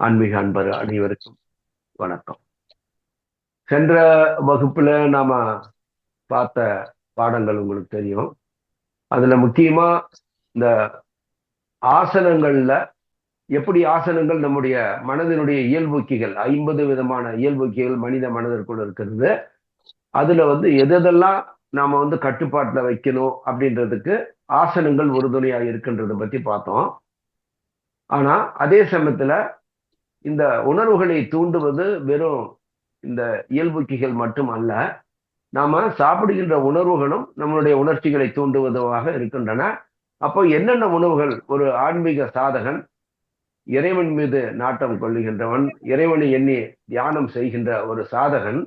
ஆன்மீக அன்பர் அனைவருக்கும் வணக்கம். சென்ற வகுப்புல நாம பார்த்த பாடங்கள் உங்களுக்கு தெரியும். அதுல முக்கியமா இந்த ஆசனங்கள்ல எப்படி ஆசனங்கள் நம்முடைய மனதினுடைய இயல்புக்கிகள் 50 விதமான இயல்புக்கிகள் மனித மனதிற்குள் இருக்கிறது. அதுல எதெல்லாம் நாம கட்டுப்பாட்டுல வைக்கணும் அப்படின்றதுக்கு ஆசனங்கள் உறுதுணையா இருக்கின்றத பத்தி பார்த்தோம். ஆனா அதே சமயத்துல இந்த உணர்வுகளை தூண்டுவது வெறும் இந்த இயல்புக்கிகள் மட்டும் அல்ல, நாம சாப்பிடுகின்ற உணர்வுகளும் நம்மளுடைய உணர்ச்சிகளை தூண்டுவதாக இருக்கின்றன. அப்போ என்னென்ன உணவுகள் ஒரு ஆன்மீக சாதகன், இறைவன் மீது நாட்டம் கொள்ளுகின்றவன், இறைவனை எண்ணி தியானம் செய்கின்ற ஒரு சாதகன்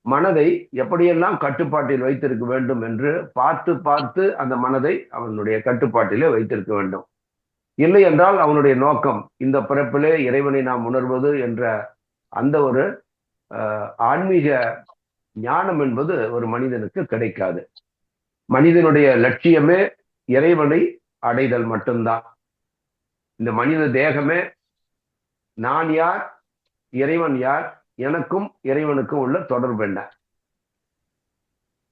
மனதை எப்படியெல்லாம் கட்டுப்பாட்டில் வைத்திருக்க வேண்டும் என்று பார்த்து பார்த்து அந்த மனதை அவனுடைய கட்டுப்பாட்டிலே வைத்திருக்க வேண்டும். இல்லை என்றால் அவனுடைய நோக்கம் இந்த பிறப்பிலே இறைவனை நாம் உணர்வது என்ற அந்த ஒரு ஆன்மீக ஞானம் என்பது ஒரு மனிதனுக்கு கிடைக்காது. மனிதனுடைய லட்சியமே இறைவனை அடைதல் மட்டும்தான். இந்த மனித தேகமே நான் யார், இறைவன் யார், எனக்கும் இறைவனுக்கும் உள்ள தொடர்பு என்ன,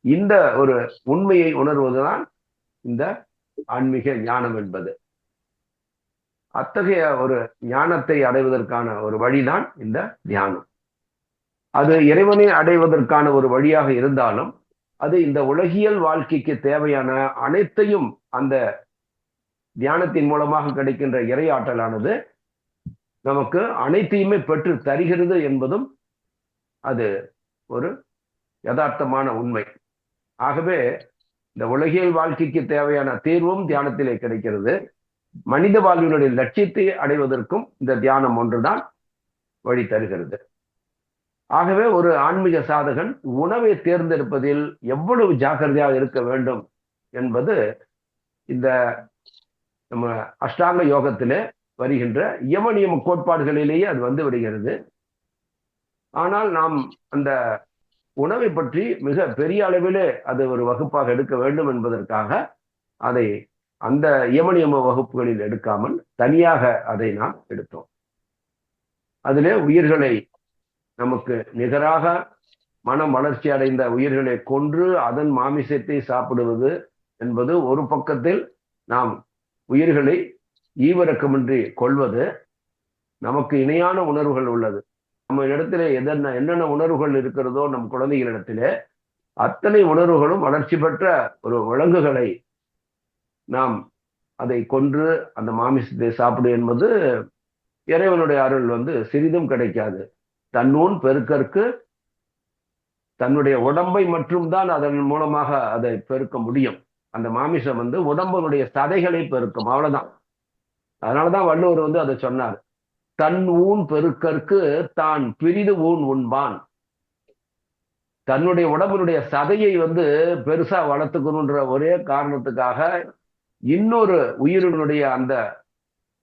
இந்த ஒரு உண்மையை உணர்வதுதான் இந்த ஆன்மீக ஞானம் என்பது. அத்தகைய ஒரு ஞானத்தை அடைவதற்கான ஒரு வழிதான் இந்த தியானம். அது இறைவனை அடைவதற்கான ஒரு வழியாக இருந்தாலும் அது இந்த உலகியல் வாழ்க்கைக்கு தேவையான அனைத்தையும் அந்த தியானத்தின் மூலமாக கிடைக்கின்ற இறை ஆற்றலானது நமக்கு அனைத்தையுமே பெற்று தருகிறது என்பதும் அது ஒரு யதார்த்தமான உண்மை. ஆகவே இந்த உலகியல் வாழ்க்கைக்கு தேவையான தீர்வும் தியானத்திலே கிடைக்கிறது. மனித வாழ்வினுடைய லட்சியத்தை அடைவதற்கும் இந்த தியானம் ஒன்றுதான் வழி தருகிறது. ஆகவே ஒரு ஆன்மீக சாதகன் உணவை தேர்ந்தெடுப்பதில் எவ்வளவு ஜாக்கிரதையாக இருக்க வேண்டும் என்பது இந்த நம்ம அஷ்டாங்க யோகத்திலே வருகின்ற யம நியம கோட்பாடுகளிலேயே அது விடுகிறது. ஆனால் நாம் அந்த உணவை பற்றி மிக பெரிய அளவிலே அது ஒரு வகுப்பாக எடுக்க வேண்டும் என்பதற்காக அதை அந்த யம நியம வகுப்புகளில் எடுக்காமல் தனியாக அதை நாம் எடுத்தோம். அதிலே உயிர்களை நமக்கு நிகராக மனம் வளர்ச்சி அடைந்த உயிர்களை கொன்று அதன் மாமிசத்தை சாப்பிடுவது என்பது ஒரு பக்கத்தில், நாம் உயிர்களை ஈவிரக்கமின்றி கொள்வது, நமக்கு இணையான உணர்வுகள் உள்ளது. நம்ம இடத்திலே என்னென்ன உணர்வுகள் இருக்கிறதோ நம் குழந்தைகளிடத்திலே அத்தனை உணர்வுகளும் வளர்ச்சி பெற்ற ஒரு விலங்குகளை நாம் அதை கொன்று அந்த மாமிசத்தை சாப்பிடு என்பது இறைவனுடைய அருள் சிறிதும் கிடைக்காது. தன்னூன் பெருக்கற்கு தன்னுடைய உடம்பை மட்டும்தான் அதன் மூலமாக அதை பெருக்க முடியும். அந்த மாமிசம் உடம்புடைய சதைகளை பெருக்கும், அவ்வளவுதான். அதனாலதான் வள்ளுவர் அதை சொன்னார், தன் ஊன் பெருக்கற்கு தான் பிரிது ஊன் உண்பான். தன்னுடைய உடம்புடைய சதையை பெருசா வளர்த்துக்கணுன்ற ஒரே காரணத்துக்காக இன்னொரு உயிரினுடைய அந்த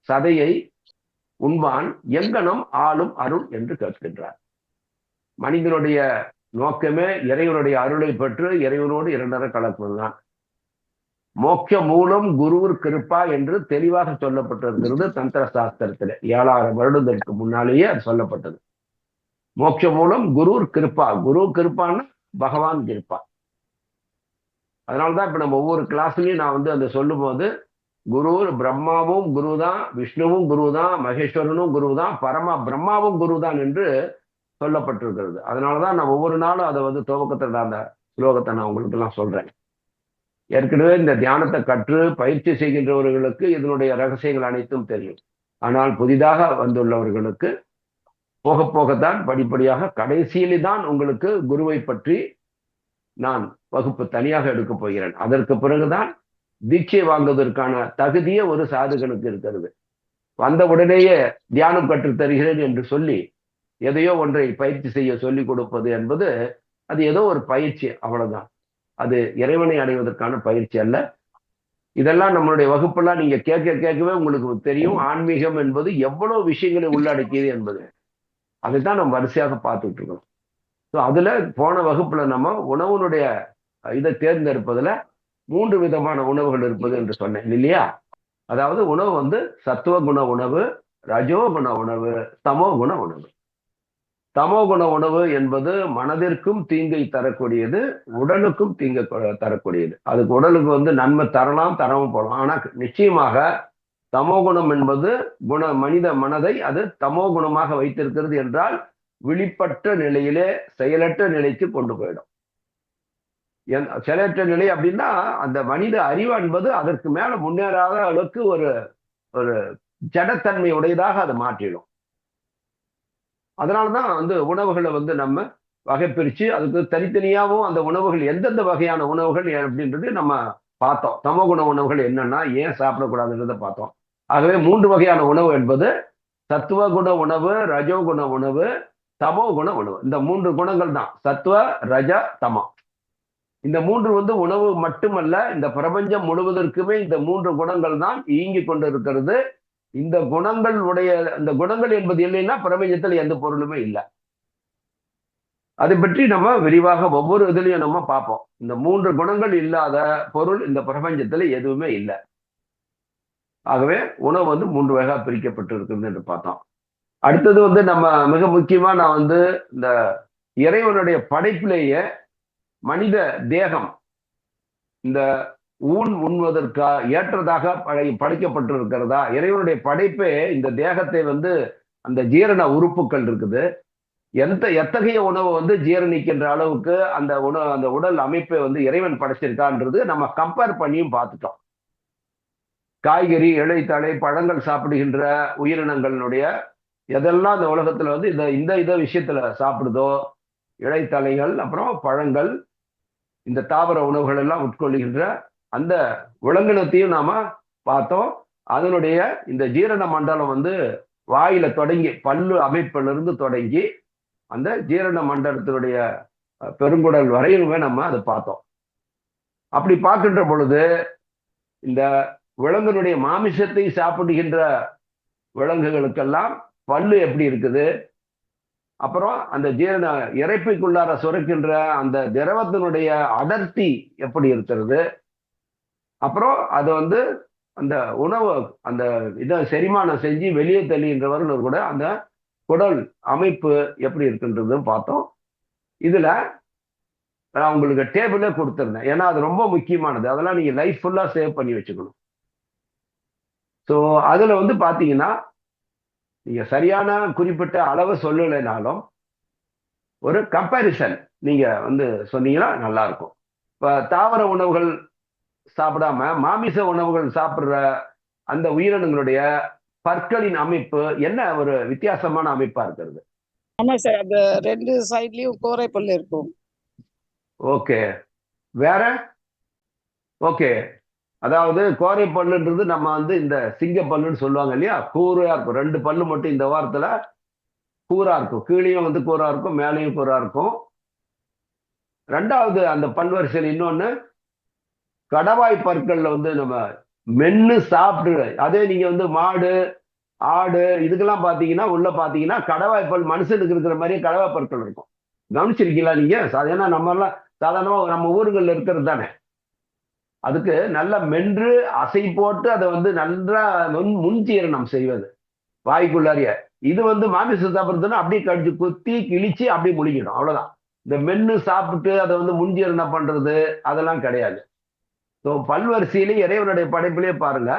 சதையை உண்பான், எங்கனம் ஆளும் அருள் என்று கேட்கின்றார். மனிதனுடைய நோக்கமே இறைவனுடைய அருளை பெற்று இறைவனோடு இரண்டரை கலப்பதுதான். மோட்ச மூலம் குருவர் கிருப்பா என்று தெளிவாக சொல்லப்பட்டிருக்கிறது தந்திர சாஸ்திரத்தில். 7000 வருடத்திற்கு முன்னாலேயே அது சொல்லப்பட்டது. மோட்ச மூலம் குருவர் கிருப்பா. குரு கிருப்பான்னு பகவான் கிருப்பா. அதனால்தான் இப்ப நம்ம ஒவ்வொரு கிளாஸ்லயும் நான் அதை சொல்லும் போது குரு பிரம்மாவும் குருதான், விஷ்ணுவும் குருதான், மகேஸ்வரனும் குருதான், பரமா பிரம்மாவும் குருதான் என்று சொல்லப்பட்டிருக்கிறது. அதனாலதான் நான் ஒவ்வொரு நாளும் அதை துவக்கத்தில் அந்த ஸ்லோகத்தை நான் உங்களுக்கு எல்லாம் சொல்றேன். ஏற்கனவே இந்த தியானத்தை கற்று பயிற்சி செய்கின்றவர்களுக்கு இதனுடைய ரகசியங்கள் அனைத்தும் தெரியும். ஆனால் புதிதாக வந்துள்ளவர்களுக்கு போக போகத்தான் படிப்படியாக கடைசியிலே தான் உங்களுக்கு குருவை பற்றி நான் வகுப்பு தனியாக எடுக்க போகிறேன். அதற்கு பிறகுதான் தீட்சை வாங்குவதற்கான தகுதியே ஒரு சாதகனுக்கு இருக்கிறது. வந்த உடனேயே தியானம் கற்றுத் தருகிறேன் என்று சொல்லி எதையோ ஒன்றை பயிற்சி செய்ய சொல்லிக் கொடுப்பது என்பது அது ஏதோ ஒரு பயிற்சி, அவ்வளவுதான். அது இறைவனை அடைவதற்கான பயிற்சி அல்ல. இதெல்லாம் நம்மளுடைய வகுப்பெல்லாம் நீங்க கேட்கவே உங்களுக்கு தெரியும் ஆன்மீகம் என்பது எவ்வளவு விஷயங்களை உள்ளடக்கியது என்பது. அதைத்தான் நம்ம வரிசையாக பார்த்துட்டு இருக்கோம். அதுல போன வகுப்புல நம்ம உணவுனுடைய இதை தேர்ந்தெடுப்பதுல 3 விதமான உணவுகள் இருப்பது என்று சொன்னேன் இல்லையா? அதாவது உணவு சத்துவ குண உணவு, ரஜோகுண உணவு, தமோகுண உணவு. தமோகுண உணவு என்பது மனதிற்கும் தீங்கை தரக்கூடியது, உடலுக்கும் தீங்கு தரக்கூடியது. அதுக்கு உடலுக்கு வந்து நன்மை தரலாம், தரவும் போகலாம். ஆனா நிச்சயமாக தமோகுணம் என்பது மனித மனதை அது தமோ குணமாக வைத்திருக்கிறது என்றால் விழிப்பற்ற நிலையிலே செயலற்ற நிலைக்கு கொண்டு போயிடும். செயலற்ற நிலை அப்படின்னா அந்த மனித அறிவு என்பது அதற்கு மேல முன்னேறாத அளவுக்கு ஒரு ஒரு ஜடத்தன்மை உடையதாக அதை மாற்றிடும். அதனாலதான் வந்து உணவுகளை வந்து நம்ம வகை பிரிச்சு அதுக்கு தனித்தனியாகவும் அந்த உணவுகள் எந்தெந்த வகையான உணவுகள் அப்படின்றது நம்ம பார்த்தோம். தமோகுண உணவுகள் என்னன்னா ஏன் சாப்பிடக்கூடாதுன்றதை பார்த்தோம். ஆகவே 3 வகையான உணவு என்பது சத்துவகுண உணவு, ரஜோகுண உணவு, தமோகுண உணவு. இந்த 3 குணங்கள் தான் சத்துவ, ரஜ, தமோ. இந்த 3 வந்து உணவு மட்டுமல்ல, இந்த பிரபஞ்சம் முழுவதற்குமே இந்த 3 குணங்கள் தான் இயங்கிக் கொண்டிருக்கிறது. இந்த குணங்கள் என்பது இல்லைன்னா பிரபஞ்சத்தில் எந்த பொருளுமே இல்லை. அதை பற்றி நம்ம விரிவாக ஒவ்வொரு இதுலையும் நம்ம பார்ப்போம். இந்த 3 குணங்கள் இல்லாத பொருள் இந்த பிரபஞ்சத்துல எதுவுமே இல்லை. ஆகவே உணவு வந்து 3 வகையா பிரிக்கப்பட்டு இருக்குது என்று பார்த்தோம். அடுத்தது வந்து நம்ம மிக முக்கியமா நான் வந்து இந்த இறைவனுடைய படைப்பிலேயே மனித தேகம் இந்த உண்வதற்கா ஏற்றதாக படைக்கப்பட்டிருக்கிறதா? இறைவனுடைய படைப்பே இந்த தேகத்தை வந்து அந்த ஜீரண உறுப்புகள் இருக்குது. எத்தகைய உணவை வந்து ஜீரணிக்கின்ற அளவுக்கு அந்த உடல் அமைப்பை வந்து இறைவன் படைச்சிருக்கான்றது நம்ம கம்பேர் பண்ணியும் பார்த்துட்டோம். காய்கறி, இலைத்தழை, பழங்கள் சாப்பிடுகின்ற உயிரினங்களுடைய எதெல்லாம் இந்த உலகத்துல வந்து இந்த விஷயத்துல சாப்பிடுதோ, இலைத்தழைகள், அப்புறம் பழங்கள், இந்த தாவர உணவுகள் எல்லாம் உட்கொள்ளுகின்ற அந்த விலங்கினத்தையும் நாம பார்த்தோம். அதனுடைய இந்த ஜீரண மண்டலம் வந்து வாயில தொடங்கி பல்லு அமைப்பிலிருந்து தொடங்கி அந்த ஜீரண மண்டலத்தினுடைய பெருங்குடல் வரையிலுமே நம்ம அதை பார்த்தோம். அப்படி பார்க்கின்ற பொழுது இந்த விலங்கினுடைய மாமிசத்தை சாப்பிடுகின்ற விலங்குகளுக்கெல்லாம் பல்லு எப்படி இருக்குது, அப்புறம் அந்த ஜீரண இறைப்பைக்குள்ளார சுரக்கின்ற அந்த திரவத்தினுடைய அடர்த்தி எப்படி இருக்கிறது, அப்புறம் அது வந்து அந்த உணவு அந்த இதை செரிமானம் செஞ்சு வெளியே தள்ளுகின்றவர்கள் கூட அந்த குடல் அமைப்பு எப்படி இருக்குன்றதும் பார்த்தோம். இதுல நான் உங்களுக்கு டேபிளே கொடுத்துருந்தேன். ஏன்னா அது ரொம்ப முக்கியமானது. அதெல்லாம் நீங்க லைஃப் ஃபுல்லா சேவ் பண்ணி வச்சுக்கணும். ஸோ அதுல வந்து பாத்தீங்கன்னா நீங்க சரியான குறிப்பிட்ட அளவு சொல்லலைனாலும் ஒரு கம்பேரிசன் நீங்க வந்து சொன்னீங்கன்னா நல்லா இருக்கும். இப்ப தாவர உணவுகள் சாப்பிடாம மாமிச உணவுகள் சாப்பிடுற அந்த உயிரினங்களுடைய பற்களின் அமைப்பு என்ன ஒரு வித்தியாசமான அமைப்பா இருக்கிறது. ஆமா சார், அந்த 2 சைட்லயும் கோரை பல்லு இருக்கும். ஓகே, வேற? ஓகே, அதாவது கோரை பல்லுன்றது நம்ம வந்து இந்த சிங்க பல்லுன்னு சொல்லுவாங்க இல்லையா, கூரா இருக்கும். 2 பல்லு மட்டும் இந்த வாரத்துல கூரா இருக்கும். கீழேயும் வந்து கூரா இருக்கும், மேலேயும் கூரா இருக்கும். ரெண்டாவது அந்த பல்வரிசையில் இன்னொன்னு கடவாய் பற்கள்ல வந்து நம்ம மென்னு சாப்பிட்டு, அதே நீங்க வந்து மாடு, ஆடு இதுக்கெல்லாம் பாத்தீங்கன்னா உள்ள பாத்தீங்கன்னா கடவாய் பல் மனுஷனுக்கு இருக்கிற மாதிரியே கடவாய் பற்கள் இருக்கும். கவனிச்சிருக்கீங்களா நீங்க? ஏன்னா நம்ம எல்லாம் சாதாரணமா நம்ம ஊருங்கள்ல இருக்கிறது தானே. அதுக்கு நல்ல மென்று அசை போட்டு அதை வந்து நன்றா முன்ஜீரணம் செய்வது வாய்க்குள்ளாரிய. இது வந்து மாமிசம் சாப்பிடுறதுன்னா அப்படியே கடிச்சு குத்தி கிழிச்சு அப்படியே முழுங்கிடும், அவ்வளவுதான். இந்த மென்னு சாப்பிட்டு அதை வந்து முன்ஜீரணம் பண்றது அதெல்லாம் கிடையாது. ஸோ பல்வரிசையிலே இறைவனுடைய படைப்பிலே பாருங்க,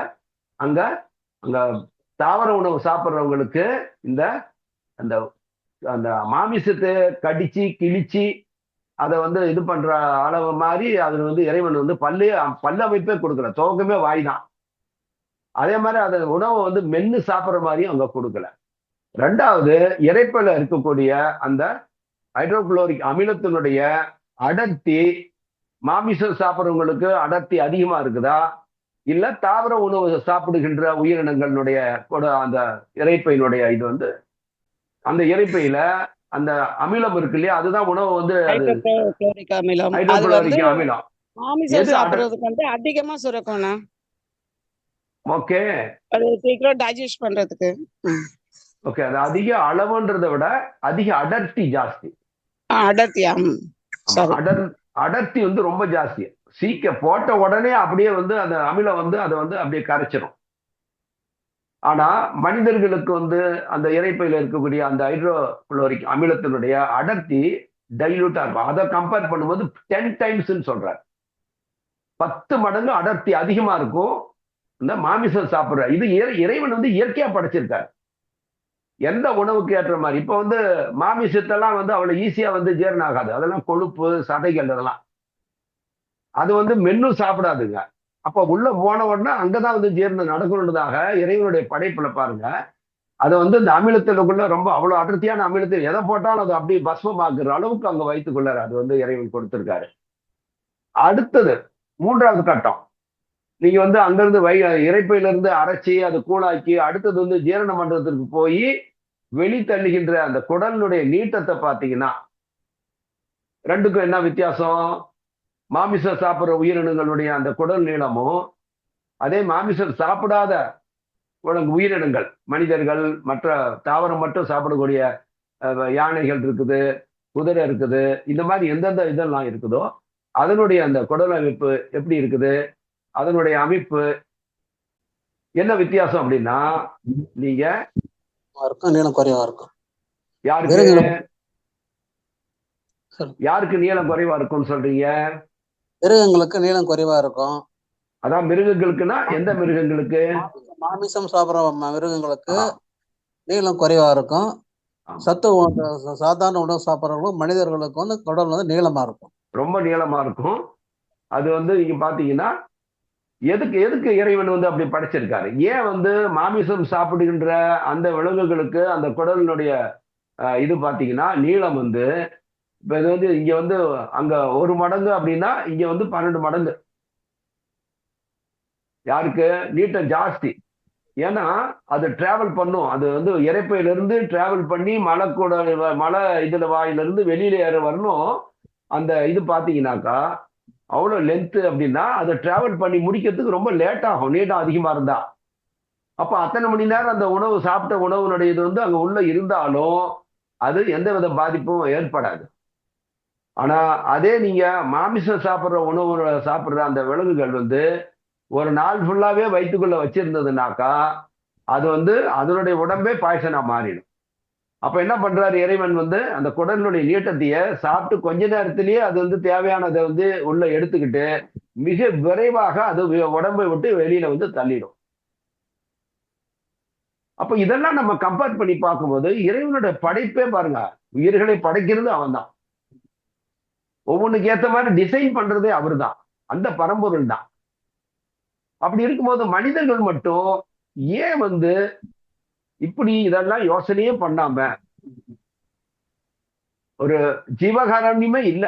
அங்க அங்க தாவர உணவு சாப்பிட்றவங்களுக்கு இந்த அந்த அந்த மாமிசத்தை கடிச்சு கிழிச்சு அதை வந்து இது பண்ற அளவு மாதிரி அதுல வந்து இறைவன் வந்து பல்லமைப்பே கொடுக்கல. துவக்கமே வாய் தான். அதே மாதிரி அதை உணவை வந்து மென்னு சாப்பிட்ற மாதிரியும் அங்க கொடுக்கல. ரெண்டாவது இறைப்பையில இருக்கக்கூடிய அந்த ஹைட்ரோகுளோரிக் அமிலத்தினுடைய அடர்த்தி மாமிசம் சாப்பிட்றவங்களுக்கு அடர்த்தி அதிகமா இருக்குதா, இல்ல தாவர உணவு சாப்பிடுகின்ற உயிரினங்களுடைய அந்த இறைப்பையினுடைய இது வந்து அந்த இறைப்பையில அந்த அமிலம் இருக்கு இல்லையா, அதுதான் உணவு வந்து ஹைட்ரோகுளோரிக் அமிலம். ஹைட்ரோகுளோரிக் அமிலம் மாமிசம் சாப்பிடுறதுக்கு வந்து அதிகமா சுரக்கணும். ஓகே, அது சீக்கிரம் டைஜஸ்ட் பண்றதுக்கு. ஓகே, அது அதிக அளவுன்றதை விட அதிக அடர்த்தி ஜாஸ்தி. அடர்த்தி வந்து ரொம்ப ஜாஸ்தி. சீக்க போட்ட உடனே அப்படியே வந்து அந்த அமிலம் வந்து அதை வந்து அப்படியே கரைச்சிடும். ஆனா மனிதர்களுக்கு வந்து அந்த இரைப்பையில இருக்கக்கூடிய அந்த ஹைட்ரோகுளோரிக் அமிலத்தினுடைய அடர்த்தி டைல்யூட்டா இருக்கும். அதை கம்பேர் பண்ணும்போது 10 டைம்ஸ் சொல்றாரு. 10 மடங்கு அடர்த்தி அதிகமா இருக்கும் இந்த மாமிசம் சாப்பிடுற. இது இறைவன் வந்து இயற்கையா படைச்சிருக்காரு. எந்த உணவுக்கு ஏற்ற மாதிரி. இப்ப வந்து மாமிசத்தெல்லாம் வந்து அவ்வளவு ஈஸியா வந்து ஜீரணம் ஆகாது. அதெல்லாம் கொழுப்பு, சதைகள் அதெல்லாம். அது வந்து மென்னு சாப்பிடாதுங்க. அப்ப உள்ள போன உடனே அங்கதான் வந்து ஜீரணம் நடக்கணுன்றதாக இறைவனுடைய படைப்புல பாருங்க. அதை வந்து இந்த அமிலத்திற்குள்ள ரொம்ப அவ்வளவு அடர்த்தியான அமிலத்தில் எதை போட்டாலும் அது அப்படியே பஸ்மமாக்குற அளவுக்கு அங்க வைத்துக்கொள்ளாரு. அது வந்து இறைவன் கொடுத்திருக்காரு. அடுத்தது 3வது கட்டம். நீங்க வந்து அங்கிருந்து இரைப்பையில இருந்து அரைச்சி அது கூழாக்கி அடுத்தது வந்து ஜீரண மண்டலத்திற்கு போய் வெளி தள்ளுகின்ற அந்த குடலினுடைய நீட்டத்தை பார்த்தீங்கன்னா, ரெண்டுக்கும் என்ன வித்தியாசம்? மாமிசம் சாப்பிடுற உயிரினங்களுடைய அந்த குடல் நீளமும், அதே மாமிசம் சாப்பிடாத உயிரினங்கள், மனிதர்கள், மற்ற தாவரம் மட்டும் சாப்பிடக்கூடிய யானைகள் இருக்குது, குதிரை இருக்குது. இந்த மாதிரி எந்தெந்த இதெல்லாம் இருக்குதோ அதனுடைய அந்த குடல் அமைப்பு எப்படி இருக்குது, அதனுடைய அமைப்பு என்ன வித்தியாசம் அப்படின்னா, நீங்க நீளம் குறைவா இருக்கும். யாருக்கு நீளம் குறைவா இருக்கும்னு சொல்றீங்க? மிருகங்களுக்கு நீளம் குறைவா இருக்கும். அதான் மிருகங்களுக்குன்னா எந்த மிருகங்களுக்கு? மாமிசம் சாப்பிடுற மிருகங்களுக்கு நீளம் குறைவா இருக்கும். சத்து சாதாரண உணவு சாப்பிட்றவங்களும் மனிதர்களுக்கு வந்து குடல் வந்து நீளமா இருக்கும், ரொம்ப நீளமா இருக்கும். அது வந்து நீங்க பாத்தீங்கன்னா எதுக்கு இறைவன் வந்து அப்படி படைச்சிருக்காரு? ஏன் வந்து மாமிசம் சாப்பிடுகின்ற அந்த விலங்குகளுக்கு அந்த குடலினுடைய இது பாத்தீங்கன்னா நீளம் வந்து இப்ப இது வந்து இங்க வந்து அங்க 1 மடங்கு அப்படின்னா இங்க வந்து 12 மடங்கு. யாருக்கு? நீட்டம் ஜாஸ்தி. ஏன்னா அது டிராவல் பண்ணும். அது வந்து இரைப்பையிலிருந்து டிராவல் பண்ணி மலை இதுல வாயிலிருந்து வெளியில ஏற வரணும். அந்த இது பாத்தீங்கன்னாக்கா அவ்வளவு லென்த் அப்படின்னா அதை டிராவல் பண்ணி முடிக்கிறதுக்கு ரொம்ப லேட் ஆகும், நீட்டம் அதிகமா இருந்தா. அப்ப அத்தனை மணி நேரம் அந்த உணவு சாப்பிட்ட உணவுனுடைய இது வந்து அங்க உள்ள இருந்தாலும் அது எந்தவித பாதிப்பும் ஏற்படாது. ஆனா அதே நீங்க மாமிசம் சாப்பிடுற உணவு சாப்பிடுற அந்த விலங்குகள் வந்து ஒரு நாள் ஃபுல்லாவே வயிற்றுக்குள்ள வச்சிருந்ததுனாக்கா அது வந்து அதனுடைய உடம்பே பாய்சனா மாறிடும். அப்ப என்ன பண்றாரு இறைவன் வந்து அந்த குடலுடைய நீட்டத்தைய சாப்பிட்டு கொஞ்ச நேரத்திலேயே அது வந்து தேவையானதை வந்து உள்ள எடுத்துக்கிட்டு மிக விரைவாக அது உடம்பை விட்டு வெளியில வந்து தள்ளிடும். அப்ப இதெல்லாம் நம்ம கம்பேர் பண்ணி பார்க்கும்போது இறைவனுடைய படைப்பே பாருங்க, உயிர்களை படைக்கிறது அவன் தான். ஒவ்வொன்றுக்கு ஏத்த மாதிரி டிசைன் பண்றதே அவர் தான், அந்த பரம்பொருள் தான். அப்படி இருக்கும்போது மனிதர்கள் மட்டும் ஏன் வந்து இப்படி இதெல்லாம் யோசனையே பண்ணாம, ஒரு ஜீவகாரண்யமே இல்ல,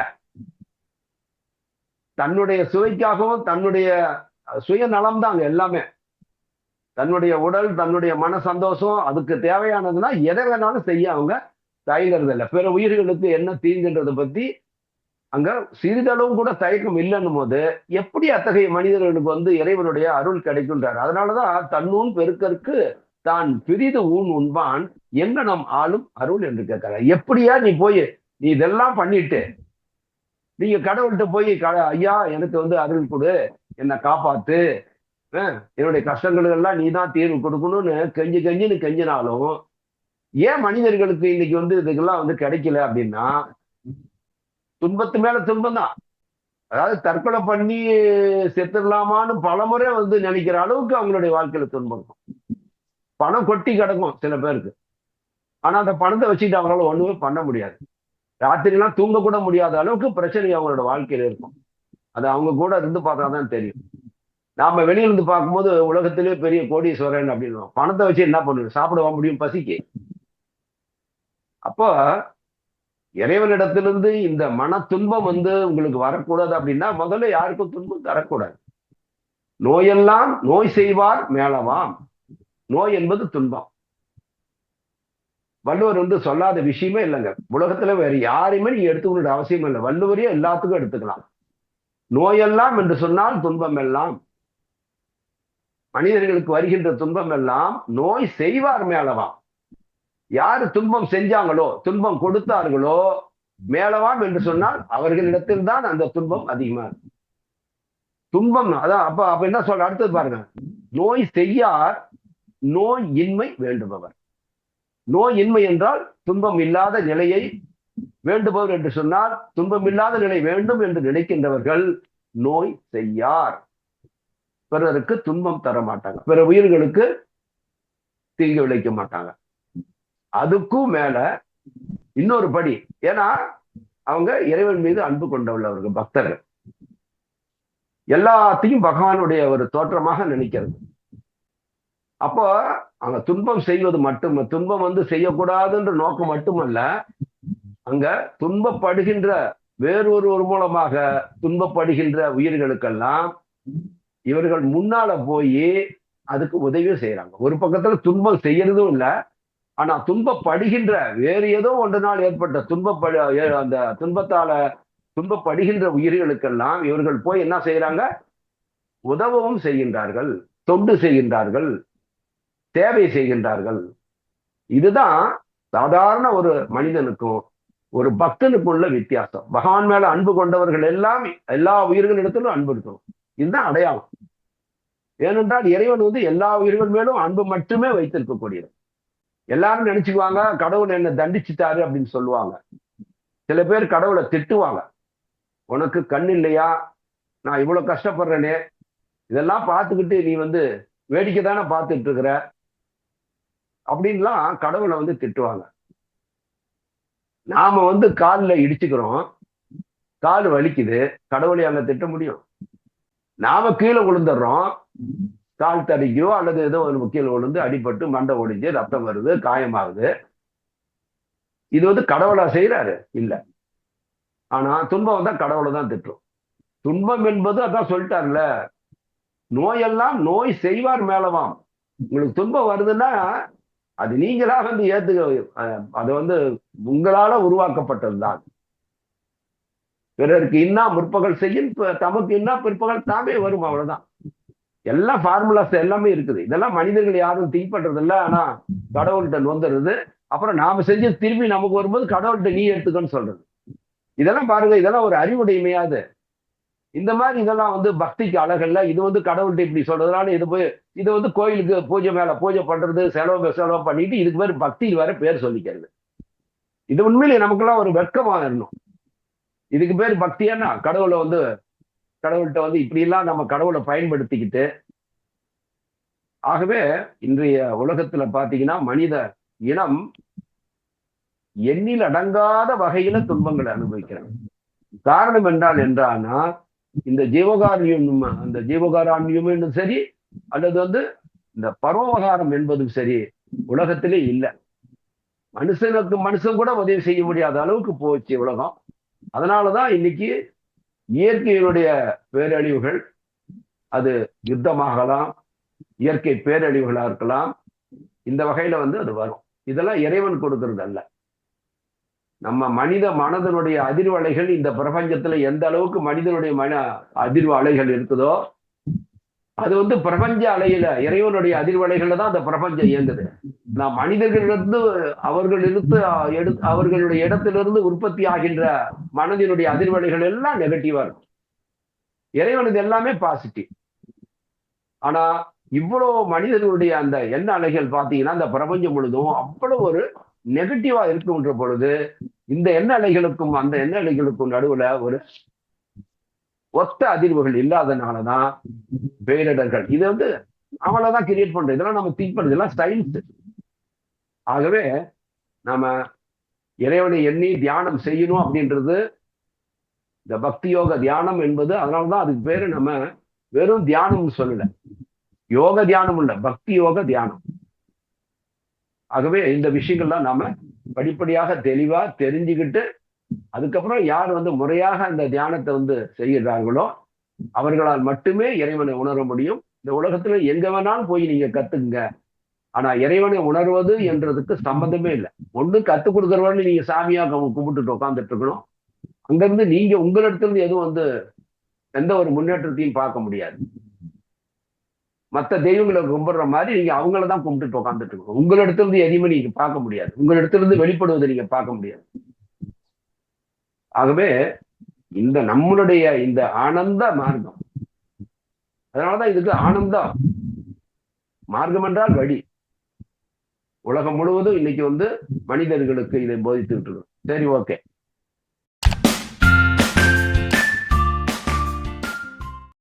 தன்னுடைய சுவைக்காகவும் தன்னுடைய சுயநலம் தான் எல்லாமே. தன்னுடைய உடல், தன்னுடைய மன சந்தோஷம், அதுக்கு தேவையானதுன்னா எதை வேணாலும் செய்ய அவங்க தயங்குறது இல்லை. பிற உயிர்களுக்கு என்ன தீங்குன்றதை பத்தி அங்க சிறிதளவும் கூட தயக்கம் இல்லைன்னும் போது எப்படி அத்தகைய மனிதர்களுக்கு வந்து இறைவனுடைய அருள் கிடைக்கும்ன்றார். அதனாலதான் தன்னூன் பெருக்கற்கு தான் பிரிது ஊன் உண்பான் எங்க நம் ஆளும் அருள் என்று கேட்கிறார். எப்படியா நீ போய் நீ இதெல்லாம் பண்ணிட்டு நீங்க கடவுள்கிட்ட போய் ஐயா எனக்கு வந்து அருள் கொடு, என்னை காப்பாத்து, என்னுடைய கஷ்டங்களுக்கு எல்லாம் நீ தான் தீர்வு கொடுக்கணும்னு கெஞ்சின்னு கெஞ்சினாலும் ஏன் மனிதர்களுக்கு இன்னைக்கு வந்து இதுக்கெல்லாம் வந்து கிடைக்கல அப்படின்னா, துன்பத்து மேல துன்பம் தான். அதாவது தற்கொலை பண்ணி செத்துடலாமான்னு பலமுறை வந்து நினைக்கிற அளவுக்கு அவங்களுடைய வாழ்க்கையில துன்பம். பணம் கொட்டி கிடக்கும் சில பேருக்கு. ஆனா அந்த பணத்தை வச்சுக்கிட்டு அவங்களால ஒண்ணுமே பண்ண முடியாது. ராத்திரி எல்லாம் தூங்க கூட முடியாத அளவுக்கு பிரச்சனை அவங்களோட வாழ்க்கையில இருக்கும். அது அவங்க கூட இருந்து பார்த்தாதான் தெரியும். நாம வெளியில இருந்து பார்க்கும்போது உலகத்திலேயே பெரிய கோடீஸ்வரன் அப்படின்னு பணத்தை வச்சு என்ன பண்ணுவோம்? சாப்பிடவா முடியும் பசிக்கு? அப்போ இறைவனிடத்திலிருந்து இந்த மன துன்பம் வந்து உங்களுக்கு வரக்கூடாது அப்படின்னா முதல்ல யாருக்கும் துன்பம் தரக்கூடாது. நோயெல்லாம் நோய் செய்வார் மேலவாம். நோய் என்பது துன்பம். வள்ளுவர் வந்து சொல்லாத விஷயமே இல்லைங்க. உலகத்துல வேற யாரையுமே நீங்க எடுத்துக்கொள்ள அவசியம் இல்லை. வள்ளுவரையே எல்லாத்துக்கும் எடுத்துக்கலாம். நோயெல்லாம் என்று சொன்னால் துன்பம் எல்லாம், மனிதர்களுக்கு வருகின்ற துன்பம் எல்லாம் நோய் செய்வார் மேலவாம். யாரு துன்பம் செஞ்சாங்களோ, துன்பம் கொடுத்தார்களோ மேலவாம் என்று சொன்னால் அவர்களிடத்தில் தான் அந்த துன்பம் அதிகமா இருக்கும். துன்பம் அதான். அப்ப என்ன சொல்ற அடுத்தது பாருங்க, நோய் செய்யார் நோய் இன்மை வேண்டுபவர். நோய் இன்மை என்றால் துன்பம் இல்லாத நிலையை வேண்டுபவர் என்று சொன்னால், துன்பம் இல்லாத நிலை வேண்டும் என்று நினைக்கின்றவர்கள் நோய் செய்யார். பிறருக்கு துன்பம் தர மாட்டாங்க, பிற உயிர்களுக்கு தீங்கு விளைக்க மாட்டாங்க. அதுக்கும் மேல இன்னொரு படி, ஏன்னா அவங்க இறைவன் மீது அன்பு கொண்டவர்கள், பக்தர்கள். எல்லாத்தையும் பகவானுடைய ஒரு தோற்றமாக நினைக்கிறது. அப்போ அங்க துன்பம் செய்வது மட்டும், துன்பம் செய்யக்கூடாதுன்ற நோக்கம் மட்டுமல்ல, அங்க துன்பப்படுகின்ற வேறொருவர் மூலமாக துன்பப்படுகின்ற உயிர்களுக்கெல்லாம் இவர்கள் முன்னால போய் அதுக்கு உதவி செய்யறாங்க. ஒரு பக்கத்துல துன்பம் செய்யறதும் இல்லை, ஆனா துன்பப்படுகின்ற வேறு ஏதோ ஒன்றினால் ஏற்பட்ட அந்த துன்பத்தால துன்பப்படுகின்ற உயிர்களுக்கெல்லாம் இவர்கள் போய் என்ன செய்யறாங்க? உதவவும் செய்கின்றார்கள், தொண்டு செய்கின்றார்கள், சேவை செய்கின்றார்கள். இதுதான் சாதாரண ஒரு மனிதனுக்கும் ஒரு பக்தனுக்குள்ள வித்தியாசம். பகவான் மேல அன்பு கொண்டவர்கள் எல்லாம் எல்லா உயிர்களிடத்திலும் அன்பு இருக்கணும். இதுதான் அடையாளம். ஏனென்றால் இறைவன் எல்லா உயிர்கள் மேலும் அன்பு மட்டுமே வைத்திருக்கக்கூடியது. எல்லாரும் நினைச்சுக்குவாங்க கடவுள் என்ன தண்டிச்சுட்டாரு அப்படின்னு சொல்லுவாங்க. சில பேர் கடவுளை திட்டுவாங்க. உனக்கு கண் இல்லையா, நான் இவ்வளவு கஷ்டப்படுறேனே, இதெல்லாம் பார்த்துக்கிட்டு நீ வேடிக்கை தானே பார்த்துட்டு இருக்கிற அப்படின்லாம் கடவுளை திட்டுவாங்க. நாம காலில் இடிச்சுக்கிறோம், கால் வலிக்குது, கடவுளை அங்க திட்ட முடியும்? நாம கீழே விழுந்துடுறோம், கால் தடிக்கோ அல்லது ஏதோ ஒரு கீழே விழுந்து அடிபட்டு மண்டை ஒடிஞ்சு ரத்தம் வருது, காயமாகுது. இது கடவுளா செய்யறாரு? இல்ல. ஆனா துன்பம் தான் கடவுளை தான் திட்டுறோம். துன்பம் என்பது அதான் சொல்லிட்டார்ல, நோயெல்லாம் நோய் செய்வார் மேலவாம். உங்களுக்கு துன்பம் வருதுன்னா அது நீங்களா ஏத்துக்க, அது உங்களால உருவாக்கப்பட்டதுதான். பிறருக்கு இன்னா முற்பகல் செய்யும் தமக்கு இன்னா பிற்பகல் தாமே வரும், அவ்வளவுதான். எல்லாம் ஃபார்முலாஸ் எல்லாமே இருக்குது. இதெல்லாம் மனிதர்கள் யாரும் திங்க் பண்றது இல்லை. ஆனா கடவுள்கிட்ட வந்துடுறது. அப்புறம் நாம செஞ்சு திரும்பி நமக்கு வரும்போது கடவுள்கிட்ட நீ எடுத்துக்கன்னு சொல்றது. இதெல்லாம் பாருங்க, இதெல்லாம் ஒரு அறிவுடைமையாது. இந்த மாதிரி இதெல்லாம் பக்திக்கு அழகல்ல. இது கடவுள்கிட்ட இப்படி சொல்றதுனால இது கோயிலுக்கு பூஜை மேல பூஜை பண்றது, செலவு பண்ணிட்டு இதுக்கு பேர் பக்தி வேற பேர் சொல்லிக்கிறது. இது உண்மையிலே நமக்கெல்லாம் ஒரு வெட்கமா இருக்கணும். இதுக்கு பேர் பக்தியானா கடவுளை கடவுள்கிட்ட இப்படி எல்லாம் நம்ம கடவுளை பயன்படுத்திக்கிட்டு. ஆகவே இன்றைய உலகத்துல பாத்தீங்கன்னா மனித இனம் எண்ணில் அடங்காத வகையில துன்பங்களை அனுபவிக்கிறாங்க. காரணம் என்றானா இந்த ஜீவகாரியம், அந்த ஜீவகாரண்யம் சரி அல்லது இந்த பரோபகாரம் என்பதும் சரி உலகத்திலே இல்லை. மனுஷனுக்கு மனுஷன் கூட உதவி செய்ய முடியாத அளவுக்கு போச்சு உலகம். அதனாலதான் இன்னைக்கு இயற்கையினுடைய பேரழிவுகள், அது யுத்தமாகலாம், இயற்கை பேரழிவுகளா இருக்கலாம், இந்த வகையில அது வரும். இதெல்லாம் இறைவன் கொடுக்கிறது அல்ல. நம்ம மனித மனதனுடைய அதிர்வு அலைகள் இந்த பிரபஞ்சத்துல எந்த அளவுக்கு மனிதனுடைய அதிர்வு அலைகள் இருக்குதோ அது பிரபஞ்ச அலையில இறைவனுடைய அதிர்வு அலைகள்ல தான் அந்த பிரபஞ்சம் இயங்குது. நான் மனிதர்களிலிருந்து அவர்களுடைய இடத்திலிருந்து உற்பத்தி ஆகின்ற மனதினுடைய அதிர்வலைகள் எல்லாம் நெகட்டிவா இருக்கும். இறைவனது எல்லாமே பாசிட்டிவ். ஆனா இவ்வளவு மனிதர்களுடைய அந்த எண்ண அலைகள் பார்த்தீங்கன்னா அந்த பிரபஞ்சம் முழுதும் அவ்வளவு ஒரு நெகட்டிவா இருக்குன்ற பொழுது இந்த எண்ண அலைகளுக்கும் அந்த எண்ண அலைகளுக்கும் நடுவுல ஒரு ஒத்த அதிர்வுகள் இல்லாதனாலதான் பேரிடர்கள். இது அவங்களதான் கிரியேட் பண்றது. இதெல்லாம் நம்ம திங்க் பண்றது, இதெல்லாம் சயின்ஸ். ஆகவே நாம இறைவனை எண்ணி தியானம் செய்யணும் அப்படின்றது இந்த பக்தி யோக தியானம் என்பது. அதனாலதான் அதுக்கு பேரு நம்ம வெறும் தியானம் சொல்லல, யோக தியானம் இல்ல, பக்தி யோக தியானம். ஆகவே இந்த விஷயங்கள்லாம் நாம படிப்படியாக தெளிவா தெரிஞ்சுக்கிட்டு அதுக்கப்புறம் யார் முறையாக இந்த தியானத்தை செய்கிறார்களோ அவர்களால் மட்டுமே இறைவனை உணர முடியும். இந்த உலகத்துல எங்க வேணாலும் போய் நீங்க கத்துக்குங்க, ஆனா இறைவனை உணர்வது என்றதுக்கு சம்பந்தமே இல்லை. ஒண்ணு கத்துக் கொடுக்கறவன்னு நீங்க சாமியா கும்பிட்டுட்டு உட்காந்துட்டு இருக்கணும். அங்கிருந்து நீங்க உங்களிடத்திலிருந்து எதுவும் எந்த ஒரு முன்னேற்றத்தையும் பார்க்க முடியாது. மற்ற தெய்வங்களை கும்பிடுற மாதிரி நீங்க அவங்களதான் கும்பிட்டுட்டு உட்காந்துட்டு இருக்கணும். உங்களிடத்திலிருந்து எதையுமே நீங்க பார்க்க முடியாது, உங்களிடத்திலிருந்து வெளிப்படுவதை நீங்க பார்க்க முடியாது. ஆகவே இந்த நம்மளுடைய இந்த ஆனந்த மார்க்கம், அதனாலதான் இதுக்கு ஆனந்தம் மார்க்கம் என்றால் வழி. உலகம் முழுவதும் இன்னைக்கு மனிதர்களுக்கு இதை போதித்துக்கிட்டு இருக்கோம். சரி, ஓகே.